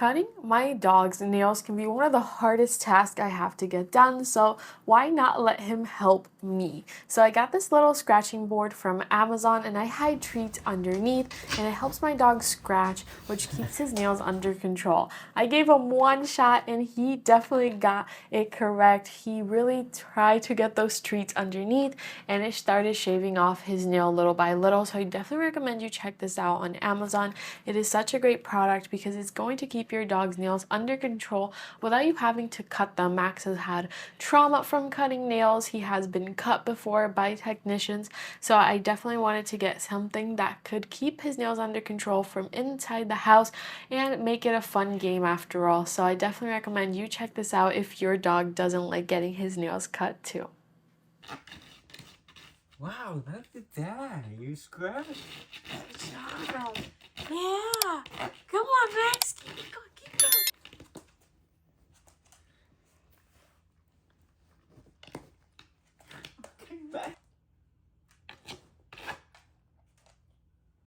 Cutting my dog's nails can be one of the hardest tasks I have to get done, so why not let him help me? So I got this little scratching board from Amazon and I hide treats underneath and it helps my dog scratch, which keeps his nails under control. I gave him one shot and he definitely got it correct. He really tried to get those treats underneath and it started shaving off his nail little by little, so I definitely recommend you check this out on Amazon. It is such a great product because it's going to keep your dog's nails under control without you having to cut them. Max has had trauma from cutting nails. He has been cut before by technicians, so I definitely wanted to get something that could keep his nails under control from inside the house and make it a fun game after all. So I definitely recommend you check this out if your dog doesn't like getting his nails cut too. Wow, look at that. You scratched. Good job. Yeah. Come on, Max. Keep going.